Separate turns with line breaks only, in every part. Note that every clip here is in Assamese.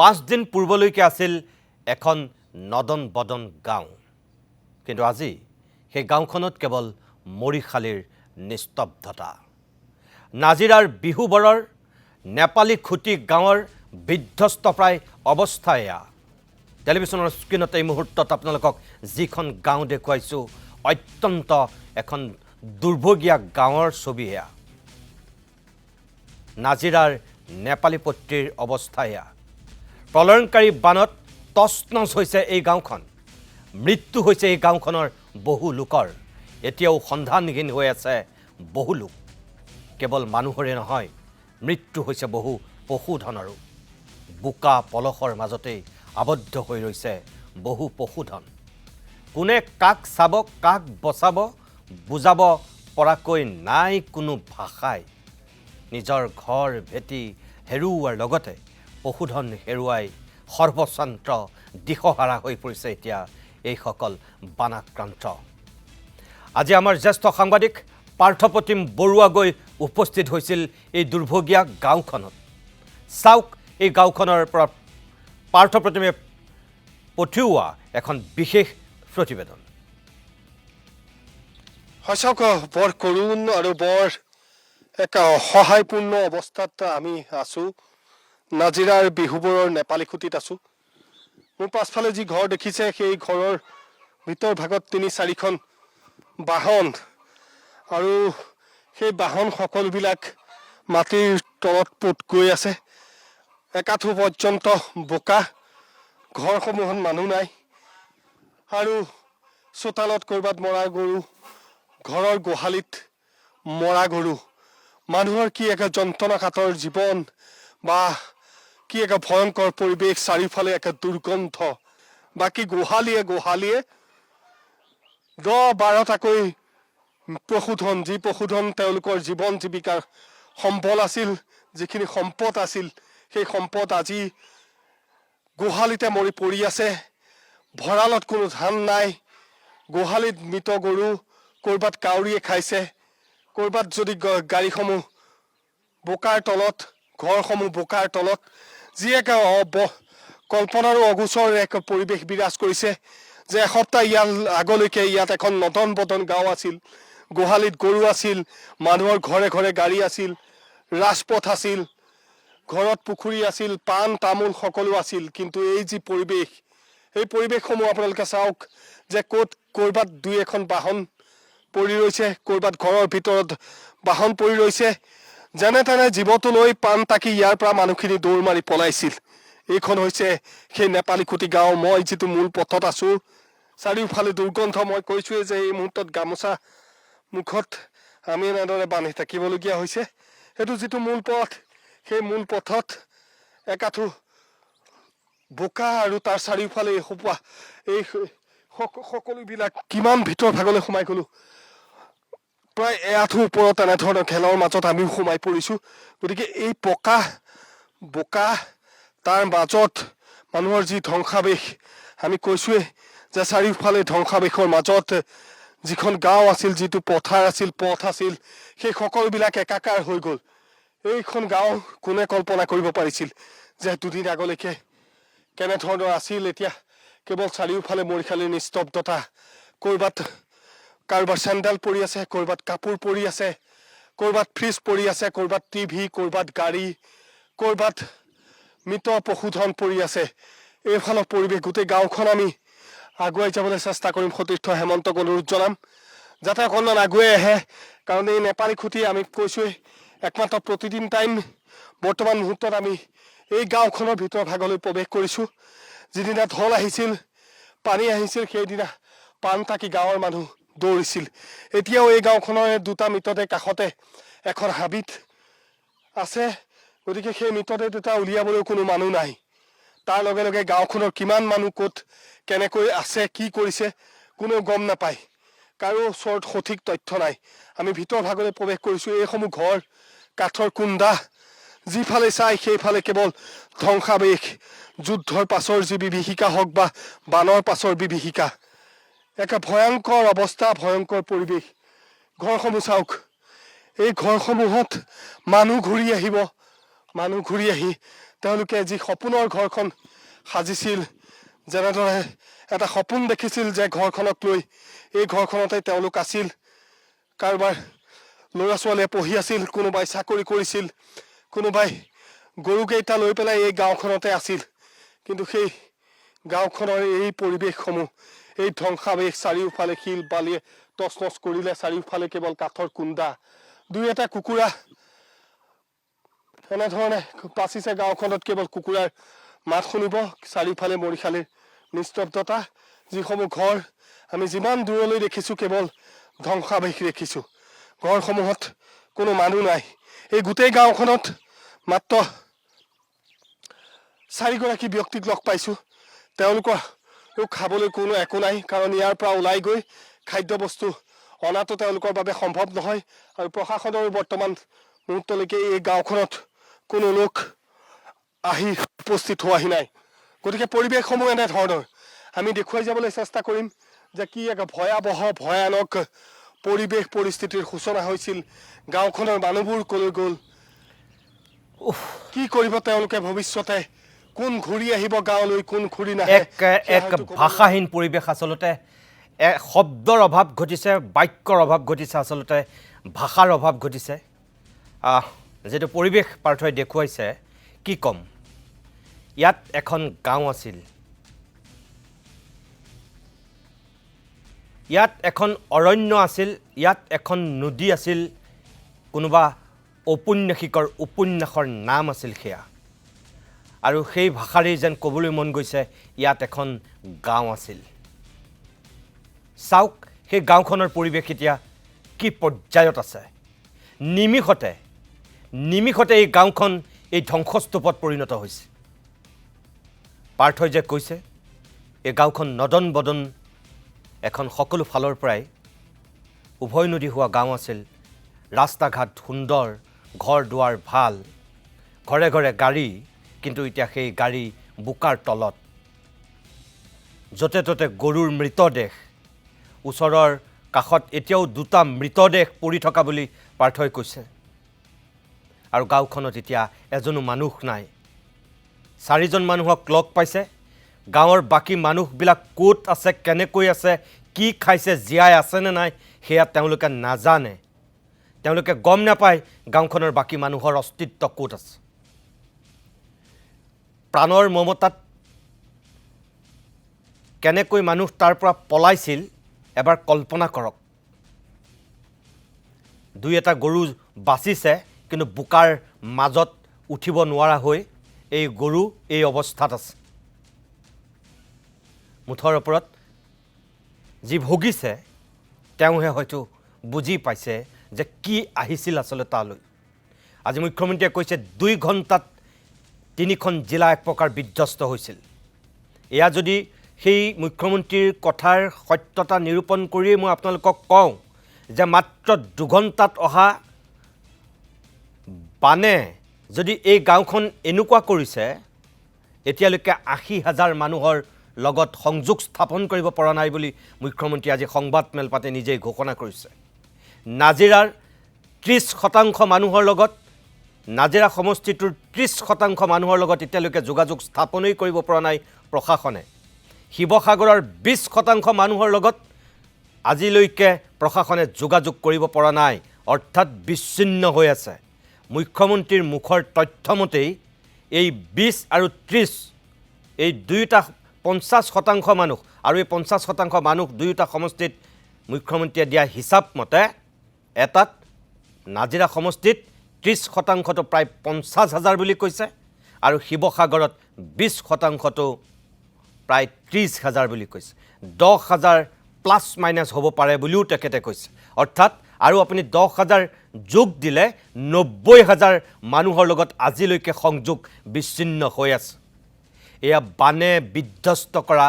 5 দিন পূৰ্বলৈকে আছিল এখন নদন বদন গাঁও কিন্তু আজি সেই গাঁওখনত কেৱল মৰিখালিৰ নিস্তব্ধতা নাজিৰাৰ বিহুবৰৰ নেপালী খুটি গাঁৱৰ বিধ্বস্তপ্ৰায় অৱস্থা এয়া টেলিভিছনৰ স্ক্ৰীণত এই মুহূৰ্তত আপোনালোকক যিখন গাঁও দেখুৱাইছো অত্যন্ত এখন দুৰ্ভগীয়া গাঁৱৰ ছবি এয়া নাজিৰাৰ নেপালী পট্টিৰ অৱস্থা এয়া প্ৰলয়ংকাৰী বানত তছনছ হৈছে এই গাঁওখন মৃত্যু হৈছে এই গাঁওখনৰ বহু লোকৰ এতিয়াও সন্ধানহীন হৈ আছে বহু লোক কেৱল মানুহৰে নহয় মৃত্যু হৈছে বহু পশুধনৰো বুকা পলসৰ মাজতে আবদ্ধ হৈ ৰৈছে বহু পশুধন কোনে কাক চাব কাক বচাব বুজাব পৰাকৈ নাই কোনো ভাষাই নিজৰ ঘৰ ভেটি হেৰুৱাৰ লগতে পশুধন হেৰুৱাই সৰ্বশান্ত দিশহাৰা হৈ পৰিছে এতিয়া এইসকল বানাক্ৰান্ত আজি আমাৰ জ্যেষ্ঠ সাংবাদিক পাৰ্থপ্ৰতিম বৰুৱা গৈ উপস্থিত হৈছিল এই দুৰ্ভগীয়া গাঁওখনত চাওক এই গাঁওখনৰ পৰা পাৰ্থপ্ৰতিমে পঠিওৱা এখন বিশেষ প্ৰতিবেদন
সঁচাক বৰ কৰুণ আৰু বৰ এক সহায়পূৰ্ণ অৱস্থাত আমি আছো নাজিৰাৰ বিহুবৰৰ নেপালী খুটিত আছো মোৰ পাছফালে যি ঘৰ দেখিছে সেই ঘৰৰ ভিতৰ ভাগত 3-4খন বাহন আৰু সেই বাহন সকলোবিলাক মাটিৰ তলত পোত গৈ আছে একাঠু পৰ্যন্ত বোকা ঘৰসমূহত মানুহ নাই আৰু চোতালত কৰবাত মৰা গৰু ঘৰৰ গোহালিত মৰা গৰু মানুহৰ কি এক যন্ত্ৰণাকাতৰ জীৱন বা কি এক ভয়ংকৰ পৰিৱেশ চাৰিওফালে এক দুৰ্গন্ধ বাকী গোহালিয়ে 10-12টাকৈ পশুধন যি পশুধন তেওঁলোকৰ জীৱন জীৱিকাৰ সম্বল আছিল যিখিনি সম্পদ আছিল সেই সম্পদ আজি গোহালিতে মৰি পৰি আছে ভঁৰালত কোনো ধান নাই গোহালিত মৃত গৰু কৰবাত কাউৰীয়ে খাইছে কৰবাত যদি গাড়ীসমূহ বোকাৰ তলত ঘৰসমূহ বোকাৰ তলত যি এক কল্পনাৰো অগোচৰ এক পৰিৱেশ বিৰাজ কৰিছে যে এসপ্তাহ ইয়াৰ আগলৈকে ইয়াত এখন নদন বদন গাঁও আছিল গোহালিত গৰু আছিল মানুহৰ ঘৰে ঘৰে গাড়ী আছিল ৰাজপথ আছিল ঘৰত পুখুৰী আছিল পাণ তামোল সকলো আছিল কিন্তু এই যি পৰিৱেশ এই পৰিৱেশসমূহ আপোনালোকে চাওক যে কৰবাত 2-এখন বাহন পৰি ৰৈছে কৰবাত ঘৰৰ ভিতৰত বাহন পৰি ৰৈছে যেনে তেনে জীৱটো লৈ পাণ তাকি ইয়াৰ পৰা মানুহখিনি দৌৰ মাৰি পলাইছিল এইখন হৈছে সেই নেপালী খুটি গাঁও মই যিটো মূল পথত আছো চাৰিওফালে দুৰ্গন্ধ মই কৈছোৱে যে এই মুহূৰ্তত গামোচা মুখত আমি এনেদৰে বান্ধি থাকিবলগীয়া হৈছে সেইটো যিটো মূল পথ সেই মূল পথত একাঠু বোকা আৰু তাৰ চাৰিওফালে এসোপা এই সকলোবিলাক কিমান ভিতৰ ভাগলৈ সোমাই গলো প্ৰায় এআঠু ওপৰত এনেধৰণৰ খেলৰ মাজত আমিও সোমাই পৰিছো গতিকে এই পকা বোকা তাৰ মাজত মানুহৰ যি ধ্বংসাবেশ আমি কৈছোৱে যে চাৰিওফালে ধ্বংসাবেশৰ মাজত যিখন গাঁও আছিল যিটো পথাৰ আছিল পথ আছিল সেই সকলোবিলাক একাকাৰ হৈ গ'ল এইখন গাঁও কোনে কল্পনা কৰিব পাৰিছিল যে দুদিন আগলৈকে কেনেধৰণৰ আছিল এতিয়া কেৱল চাৰিওফালে মৰিখালিৰ নিস্তব্ধতা কৰবাত কাৰোবাৰ চেণ্ডেল পৰি আছে কৰবাত কাপোৰ পৰি আছে কৰবাত ফ্ৰিজ পৰি আছে কৰবাত টিভি কৰবাত গাড়ী কৰবাত মৃত পশুধন পৰি আছে এইফালৰ পৰিৱেশ গোটেই গাঁওখন আমি আগুৱাই যাবলৈ চেষ্টা কৰিম সতীৰ্থ হেমন্তক অনুৰোধ জনাম যাতে অকণমান আগুৱাই আহে কাৰণ এই নেপালী খুটি আমি কৈছোৱে একমাত্ৰ প্ৰতিদিন টাইম বৰ্তমান মুহূৰ্তত আমি এই গাঁওখনৰ ভিতৰ ভাগলৈ প্ৰৱেশ কৰিছো যিদিনা ঢল আহিছিল পানী আহিছিল সেইদিনা পাণ তাকি গাঁৱৰ মানুহ দৌৰিছিল এতিয়াও এই গাঁওখনৰ 2টা মৃতদেহ কাষতে এখন হাবিত আছে গতিকে সেই মৃতদেহ 2টা উলিয়াবলৈ কোনো মানুহ নাই তাৰ লগে লগে গাঁওখনৰ কিমান মানুহ ক'ত কেনেকৈ আছে কি কৰিছে কোনেও গম নাপায় কাৰো ওচৰত সঠিক তথ্য নাই আমি ভিতৰ ভাগলৈ প্ৰৱেশ কৰিছো এইসমূহ ঘৰ কাঠৰ কুণ্ডা যিফালে চাই সেইফালে কেৱল ধ্বংসাবেশ যুদ্ধৰ পাছৰ যি বিভীষিকা হওক বা বানৰ পাছৰ বিভীষিকা এক ভয়ংকৰ অৱস্থা ভয়ংকৰ পৰিৱেশ ঘৰসমূহ চাওক এই ঘৰসমূহত মানুহ ঘূৰি আহি তেওঁলোকে যি সপোনৰ ঘৰখন সাজিছিল, যেনেদৰে এটা সপোন দেখিছিল যে ঘৰখনক লৈ এই ঘৰখনতে তেওঁলোক আছিল, কাৰোবাৰ ল'ৰা ছোৱালীয়ে পঢ়ি আছিল, কোনোবাই চাকৰি কৰিছিল, কোনোবাই গৰুকেইটা লৈ পেলাই এই গাঁওখনতে আছিল। কিন্তু সেই গাঁওখনৰ এই পৰিৱেশসমূহ, এই ধ্বংসাৱেশ, চাৰিওফালে শিল বালিয়ে তছনছ কৰিলে, চাৰিওফালে কেৱল কাঠৰ কুন্দা, দুই এটা কুকুৰা এনেধৰণে বাচিছে। গাঁওখনত কেৱল কুকুৰাৰ মাত শুনিব, চাৰিওফালে মৰিশালিৰ নিস্তব্ধতা। যিসমূহ ঘৰ আমি যিমান দূৰলৈ দেখিছোঁ কেৱল ধ্বংসাৱেশ দেখিছোঁ, ঘৰসমূহত কোনো মানুহ নাই। এই গোটেই গাঁওখনত মাত্ৰ 4গৰাকী ব্যক্তিক লগ পাইছোঁ, তেওঁলোকৰ খাবলৈ কোনো একো নাই, কাৰণ ইয়াৰ পৰা ওলাই গৈ খাদ্যবস্তু অনাটো তেওঁলোকৰ বাবে সম্ভৱ নহয়। আৰু প্ৰশাসনৰ বৰ্তমান মুহূৰ্তলৈকে এই গাঁওখনত কোনো লোক আহি উপস্থিত হোৱাহি নাই। গতিকে পৰিৱেশসমূহ এনেধৰণৰ। আমি দেখুৱাই যাবলৈ চেষ্টা কৰিম যে কি এক ভয়াৱহ ভয়ানক পৰিৱেশ পৰিস্থিতিৰ সূচনা হৈছিল। গাঁওখনৰ মানুহবোৰ কলৈ গ'ল, কি কৰিব তেওঁলোকে ভৱিষ্যতে, কোন ঘূৰি আহিব গাঁৱলৈ, কোন ঘূৰি নাহে।
এক ভাষাহীন পৰিৱেশ আচলতে, শব্দৰ অভাৱ ঘটিছে, বাক্যৰ অভাৱ ঘটিছে, আচলতে ভাষাৰ অভাৱ ঘটিছে। যিটো পৰিৱেশ পাৰ্থই দেখুৱাইছে, কি ক'ম। ইয়াত এখন গাঁও আছিল, ইয়াত এখন অৰণ্য আছিল, ইয়াত এখন নদী আছিল, কোনোবা ঔপন্যাসিকৰ উপন্যাসৰ নাম আছিল সেয়া। আৰু সেই ভাষাৰেই যেন ক'বলৈ মন গৈছে, ইয়াত এখন গাঁও আছিল। চাওক সেই গাঁওখনৰ পৰিৱেশ এতিয়া কি পৰ্যায়ত আছে। নিমিষতে এই গাঁওখন এই ধ্বংসস্তূপত পৰিণত হৈছে। পাৰ্থই যে কৈছে এই গাঁওখন নদন বদন এখন সকলো ফালৰ পৰাই উভয় নদী হোৱা গাঁও আছিল। ৰাস্তা ঘাট সুন্দৰ, ঘৰ দুৱাৰ ভাল, ঘৰে ঘৰে গাড়ী, কিন্তু এতিয়া সেই গাড়ী বোকাৰ তলত, য'তে ত'তে গৰুৰ মৃতদেহ, ওচৰৰ কাষত এতিয়াও দুটা মৃতদেহ পৰি থকা বুলি পাৰ্থই কৈছে। আৰু গাঁওখনত এতিয়া এজনো মানুহ নাই। 4জন মানুহক লগ পাইছে। গাঁৱৰ বাকী মানুহবিলাক ক'ত আছে, কেনেকৈ আছে, কি খাইছে, জীয়াই আছেনে নাই, সেয়া তেওঁলোকে নাজানে। তেওঁলোকে গম নাপায় গাঁওখনৰ বাকী মানুহৰ অস্তিত্ব ক'ত আছে। প্ৰাণৰ মমতাত কেনেকৈ মানুহ তাৰ পৰা পলাইছিল এবাৰ কল্পনা কৰক। দুই এটা গৰু বাচিছে, কিন্তু বোকাৰ মাজত উঠিব নোৱাৰা হৈ এই গৰু এই অৱস্থাত আছে। মুঠৰ ওপৰত যি ভুগিছে তেওঁহে হয়তো বুজি পাইছে যে কি আহিছিল আচলতে তালৈ। আজি মুখ্যমন্ত্ৰীয়ে কৈছে 2 ঘণ্টাত 3খন জিলা এক প্ৰকাৰ বিধ্বস্ত হৈছিল। এয়া যদি সেই মুখ্যমন্ত্ৰীৰ কথাৰ সত্যতা নিৰূপণ কৰিয়ে মই আপোনালোকক কওঁ যে মাত্ৰ 2 ঘণ্টাত অহা বানে যদি এই গাঁওখন এনেকুৱা কৰিছে, এতিয়ালৈকে 80,000 মানুহৰ লগত সংযোগ স্থাপন কৰিব পৰা নাই বুলি মুখ্যমন্ত্ৰী আজি সংবাদমেল পাতি নিজেই ঘোষণা কৰিছে। নাজিৰাৰ 30% মানুহৰ লগত, নাজিৰা সমষ্টিটোৰ 30% মানুহৰ লগত এতিয়ালৈকে যোগাযোগ স্থাপনেই কৰিব পৰা নাই প্ৰশাসনে। শিৱসাগৰৰ 20% মানুহৰ লগত আজিলৈকে প্ৰশাসনে যোগাযোগ কৰিব পৰা নাই, অৰ্থাৎ বিচ্ছিন্ন হৈ আছে। মুখ্যমন্ত্ৰীৰ মুখৰ তথ্যমতেই এই 20 আৰু 30 এই দুয়োটা 50% মানুহ, আৰু এই 50% মানুহ দুয়োটা সমষ্টিত মুখ্যমন্ত্ৰীয়ে দিয়া হিচাপ মতে এটাত নাজিৰা সমষ্টিত 30%টো প্ৰায় 50,000 বুলি কৈছে, আৰু শিৱসাগৰত 20%টো প্ৰায় 30,000 বুলি কৈছে। 10,000 প্লাছ মাইনাছ হ'ব পাৰে বুলিও তেখেতে কৈছে। অৰ্থাৎ আৰু আপুনি 10,000 যোগ দিলে 90,000 মানুহৰ লগত আজিলৈকে সংযোগ বিচ্ছিন্ন হৈ আছে। এয়া বানে বিধ্বস্ত কৰা,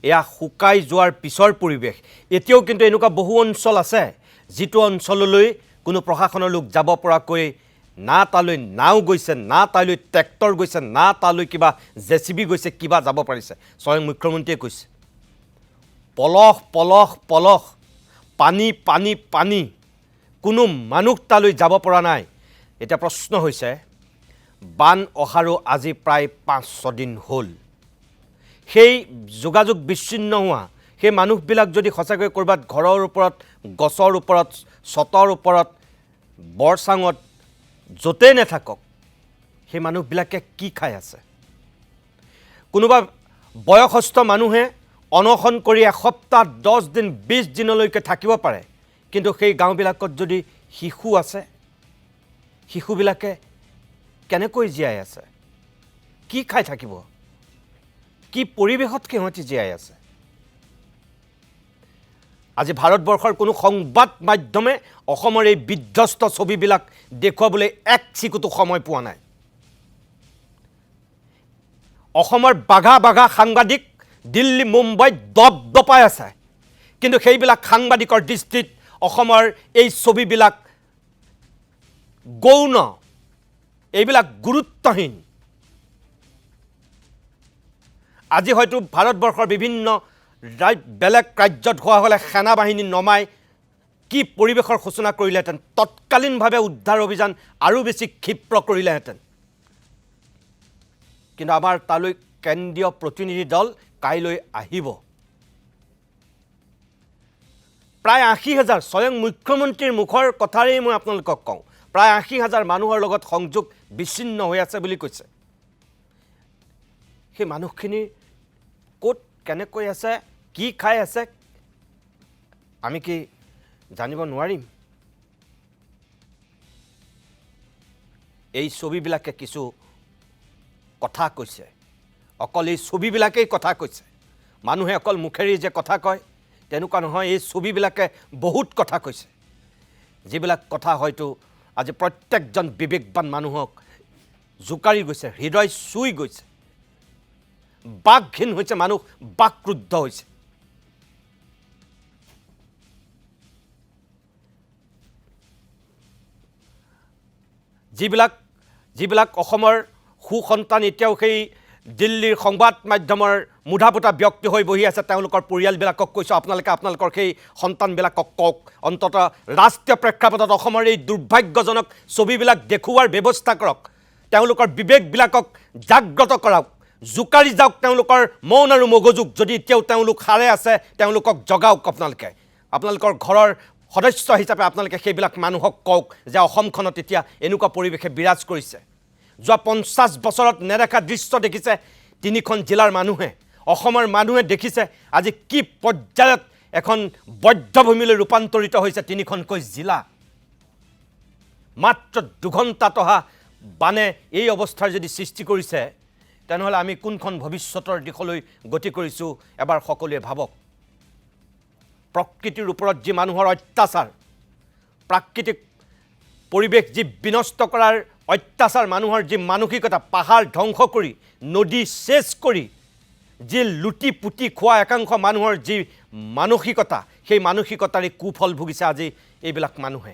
এয়া শুকাই যোৱাৰ পিছৰ পৰিৱেশ। এতিয়াও কিন্তু এনেকুৱা বহু অঞ্চল আছে যিটো অঞ্চললৈ কোনো প্ৰশাসনৰ লোক যাব পৰাকৈ না তালৈ নাও গৈছে, না তালৈ ট্ৰেক্টৰ গৈছে, না তালৈ কিবা JCB গৈছে, কিবা যাব পাৰিছে। স্বয়ং মুখ্যমন্ত্ৰীয়ে কৈছে পলহ পলহ পলহ, পানী পানী পানী, কোনো মানুহ তালৈ যাব পৰা নাই। এতিয়া প্ৰশ্ন হৈছে বান অহাৰো আজি প্ৰায় 5-6 দিন হ'ল সেই যোগাযোগ বিচ্ছিন্ন হোৱা সেই মানুহবিলাক যদি সঁচাকৈ কৰবাত ঘৰৰ ওপৰত গছৰ ওপৰত ছতৰ ওপৰত বৰচাঙত য'তেই নাথাকক সেই মানুহবিলাকে কি খাই আছে কোনোবা বয়সস্থ মানুহে অনশন কৰি এসপ্তাহ 10 দিন 20 দিনলৈকে থাকিব পাৰে কিন্তু সেই গাঁওবিলাকত যদি শিশু আছে শিশুবিলাকে কেনেকৈ জীয়াই আছে কি খাই থাকিব কি পৰিৱেশত সিহঁতি জীয়াই আছে আজি ভাৰতবৰ্ষৰ কোনো সংবাদ মাধ্যমে অসমৰ এই বিধ্বস্ত ছবিবিলাক দেখুৱাবলৈ এক চিকুটো সময় পোৱা নাই অসমৰ বাঘা বাঘা সাংবাদিক দিল্লী মুম্বাইত দপদপাই আছে কিন্তু সেইবিলাক সাংবাদিকৰ দৃষ্টিত অসমৰ এই ছবিবিলাক গৌণ এইবিলাক গুৰুত্বহীন আজি হয়তো ভাৰতবৰ্ষৰ বিভিন্ন বেলেগ ৰাজ্যত হোৱা হ'লে সেনা বাহিনী নমাই কি পৰিৱেশৰ সূচনা কৰিলেহেঁতেন তৎকালীনভাৱে উদ্ধাৰ অভিযান আৰু বেছি ক্ষিপ্ৰ কৰিলেহেঁতেন কিন্তু আমাৰ তালৈ কেন্দ্ৰীয় প্ৰতিনিধি দল কাইলৈ আহিব প্ৰায় 80,000 স্বয়ং মুখ্যমন্ত্ৰীৰ মুখৰ কথাৰেই মই আপোনালোকক কওঁ প্ৰায় 80,000 মানুহৰ লগত সংযোগ বিচ্ছিন্ন হৈ আছে বুলি কৈছে সেই মানুহখিনি ক'ত কেনেকৈ আছে কি খাই আছে আমি কি জানিব নোৱাৰিম এই ছবিবিলাকে কিছু কথা কৈছে অকল এই ছবিবিলাকেই কথা কৈছে মানুহে অকল মুখেৰে যে কথা কয় তেনেকুৱা নহয় এই ছবিবিলাকে বহুত কথা কৈছে যিবিলাক কথা হয়তো আজি প্ৰত্যেকজন বিবেকবান মানুহক জোকাৰি গৈছে হৃদয় চুই গৈছে বাকহীন হৈছে মানুহ বাকৰুদ্ধ হৈছে যিবিলাক অসমৰ সুসন্তান এতিয়াও সেই দিল্লীৰ সংবাদ মাধ্যমৰ মুধাপোতা ব্যক্তি হৈ বহি আছে তেওঁলোকৰ পৰিয়ালবিলাকক কৈছোঁ আপোনালোকৰ সেই সন্তানবিলাকক কওক অন্ততঃ ৰাষ্ট্ৰীয় প্ৰেক্ষাপটত অসমৰ এই দুৰ্ভাগ্যজনক ছবিবিলাক দেখুওৱাৰ ব্যৱস্থা কৰক তেওঁলোকৰ বিবেকবিলাকক জাগ্ৰত কৰাওক জোকাৰি যাওক তেওঁলোকৰ মন আৰু মগজুক যদি এতিয়াও তেওঁলোক হাৰে আছে তেওঁলোকক জগাওক আপোনালোকৰ ঘৰৰ সদস্য হিচাপে আপোনালোকে সেইবিলাক মানুহক কওক যে অসমখনত এতিয়া এনেকুৱা পৰিৱেশে বিৰাজ কৰিছে যোৱা 50 বছৰত নেদেখা দৃশ্য দেখিছে তিনিখন জিলাৰ মানুহে অসমৰ মানুহে দেখিছে আজি কি পৰ্যায়ত এখন বধ্যভূমিলৈ ৰূপান্তৰিত হৈছে তিনিখনকৈ জিলা মাত্ৰ 2 ঘণ্টাত অহা বানে এই অৱস্থাৰ যদি সৃষ্টি কৰিছে তেনেহ'লে আমি কোনখন ভৱিষ্যতৰ দিশলৈ গতি কৰিছোঁ এবাৰ সকলোৱে ভাবক প্ৰকৃতিৰ ওপৰত যি মানুহৰ অত্যাচাৰ প্ৰাকৃতিক পৰিৱেশ যি বিনষ্ট কৰাৰ অত্যাচাৰ মানুহৰ যি মানসিকতা পাহাৰ ধ্বংস কৰি নদী শেষ কৰি যি লুটি পুটি খোৱা একাংশ মানুহৰ যি মানসিকতা সেই মানসিকতাৰে কুফল ভুগিছে আজি এইবিলাক মানুহে